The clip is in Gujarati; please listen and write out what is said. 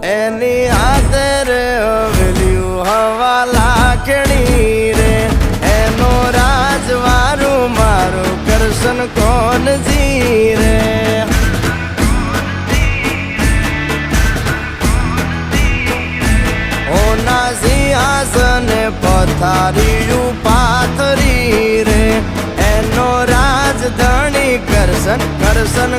એની હાથે રે હવેલ્યું હવા લાખણી રે એનો રાજવારું મારું કરશન કોણ જી રે ઓના સિંહાસને પથારીયું પાથરી રે એનો રાજધણી કરશન કરશન